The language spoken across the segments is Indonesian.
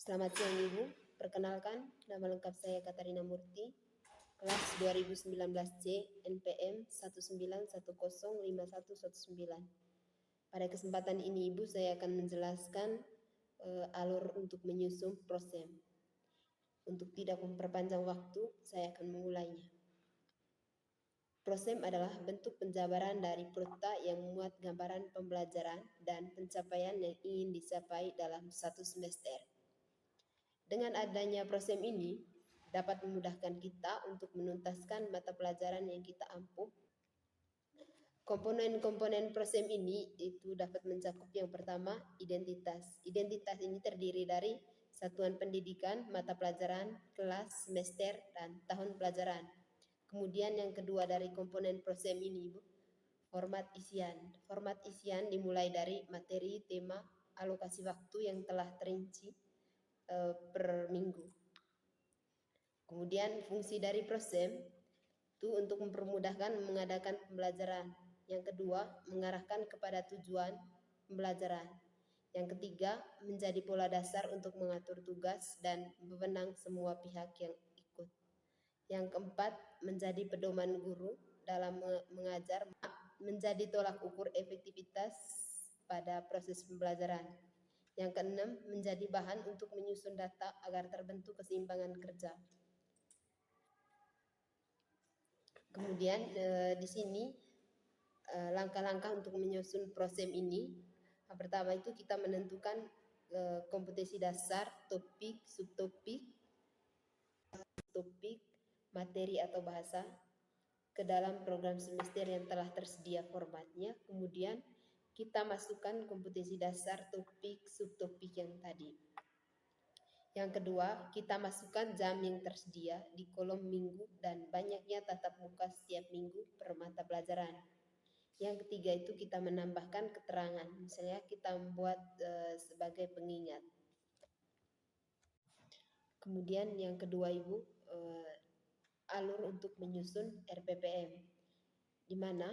Selamat siang Ibu, perkenalkan nama lengkap saya Katarina Murti, kelas 2019C NPM 191051119. Pada kesempatan ini Ibu saya akan menjelaskan alur untuk menyusun prosem. Untuk tidak memperpanjang waktu, saya akan memulainya. Prosem adalah bentuk penjabaran dari peserta yang memuat gambaran pembelajaran dan pencapaian yang ingin dicapai dalam satu semester. Dengan adanya prosem ini, dapat memudahkan kita untuk menuntaskan mata pelajaran yang kita ampuh. Komponen-komponen prosem ini itu dapat mencakup yang pertama, identitas. Identitas ini terdiri dari satuan pendidikan, mata pelajaran, kelas, semester, dan tahun pelajaran. Kemudian yang kedua dari komponen prosem ini, format isian. Format isian dimulai dari materi, tema, alokasi waktu yang telah terinci per minggu. Kemudian fungsi dari prosem itu untuk mempermudahkan mengadakan pembelajaran. Yang kedua, mengarahkan kepada tujuan pembelajaran. Yang ketiga, menjadi pola dasar untuk mengatur tugas dan wewenang semua pihak yang ikut. Yang keempat, menjadi pedoman guru dalam mengajar, menjadi tolak ukur efektivitas pada proses pembelajaran. Yang keenam, menjadi bahan untuk menyusun data agar terbentuk keseimbangan kerja. Kemudian di sini langkah-langkah untuk menyusun prosem ini. Yang pertama itu kita menentukan kompetensi dasar, topik, subtopik, topik, materi atau bahasa ke dalam program semester yang telah tersedia formatnya. Kemudian kita masukkan kompetensi dasar, topik, subtopik yang tadi. Yang kedua, kita masukkan jam yang tersedia di kolom minggu dan banyaknya tatap muka setiap minggu per mata pelajaran. Yang ketiga itu kita menambahkan keterangan, misalnya kita membuat sebagai pengingat. Kemudian yang kedua Ibu, alur untuk menyusun RPPM, di mana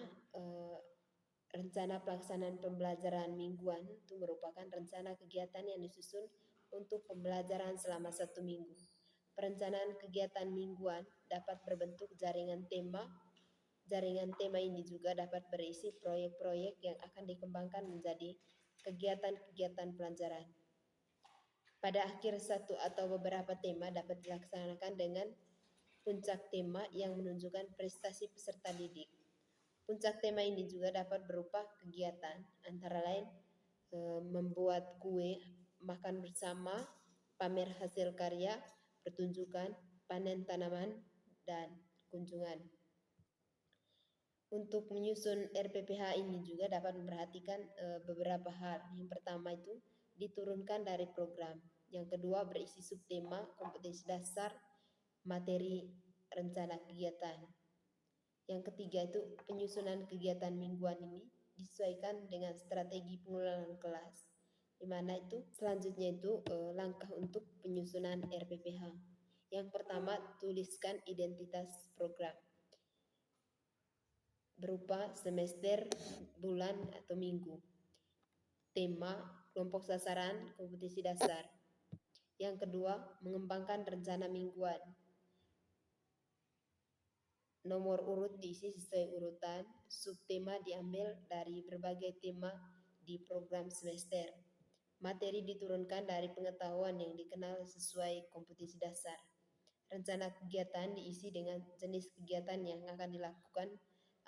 rencana pelaksanaan pembelajaran mingguan itu merupakan rencana kegiatan yang disusun untuk pembelajaran selama 1 minggu. Perencanaan kegiatan mingguan dapat berbentuk jaringan tema. Jaringan tema ini juga dapat berisi proyek-proyek yang akan dikembangkan menjadi kegiatan-kegiatan pelajaran. Pada akhir satu atau beberapa tema dapat dilaksanakan dengan puncak tema yang menunjukkan prestasi peserta didik. Puncak tema ini juga dapat berupa kegiatan, antara lain membuat kue, makan bersama, pamer hasil karya, pertunjukan, panen tanaman, dan kunjungan. Untuk menyusun RPPH ini juga dapat memperhatikan beberapa hal. Yang pertama itu diturunkan dari program. Yang kedua berisi subtema, kompetensi dasar, materi, rencana kegiatan. Yang ketiga itu penyusunan kegiatan mingguan ini disesuaikan dengan strategi pengelolaan kelas. Di mana itu selanjutnya itu langkah untuk penyusunan RPPH. Yang pertama, tuliskan identitas program berupa semester, bulan, atau minggu. Tema, kelompok sasaran, kompetensi dasar. Yang kedua, mengembangkan rencana mingguan. Nomor urut diisi sesuai urutan, subtema diambil dari berbagai tema di program semester. Materi diturunkan dari pengetahuan yang dikenal sesuai kompetensi dasar. Rencana kegiatan diisi dengan jenis kegiatan yang akan dilakukan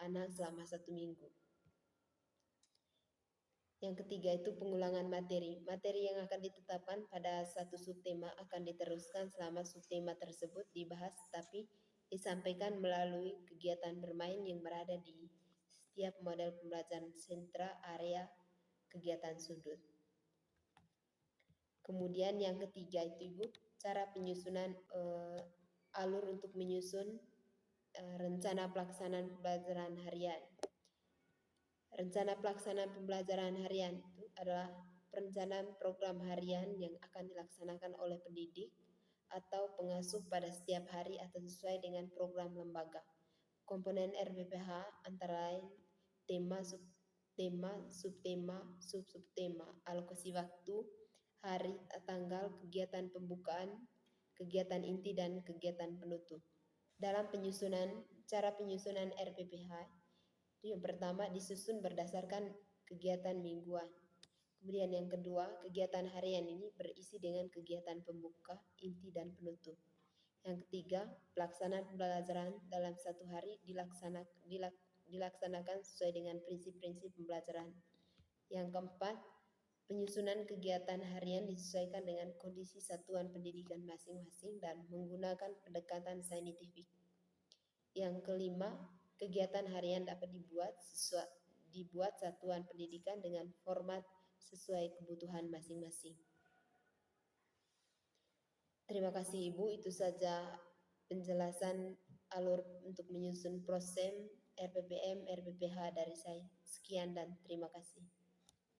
anak selama 1 minggu. Yang ketiga itu pengulangan materi. Materi yang akan ditetapkan pada satu subtema akan diteruskan selama subtema tersebut dibahas, tapi disampaikan melalui kegiatan bermain yang berada di setiap model pembelajaran sentra, area, kegiatan sudut. Kemudian yang ketiga itu Ibu, cara penyusunan alur untuk menyusun rencana pelaksanaan pembelajaran harian. Rencana pelaksanaan pembelajaran harian itu adalah perencanaan program harian yang akan dilaksanakan oleh pendidik atau pengasuh pada setiap hari atau sesuai dengan program lembaga. Komponen RPPH antara lain tema, subtema, subtema, subtema, alokasi waktu, hari, tanggal, kegiatan pembukaan, kegiatan inti, dan kegiatan penutup. Dalam cara penyusunan RPPH, yang pertama disusun berdasarkan kegiatan mingguan. Kemudian yang kedua, kegiatan harian ini berisi dengan kegiatan pembuka, inti, dan penutup. Yang ketiga, pelaksanaan pembelajaran dalam satu hari dilaksanakan sesuai dengan prinsip-prinsip pembelajaran. Yang keempat, penyusunan kegiatan harian disesuaikan dengan kondisi satuan pendidikan masing-masing dan menggunakan pendekatan saintifik. Yang kelima, kegiatan harian dapat dibuat satuan pendidikan dengan format sesuai kebutuhan masing-masing. Terima kasih Ibu, itu saja penjelasan alur untuk menyusun prosem RPPM, RPPH dari saya. Sekian dan terima kasih.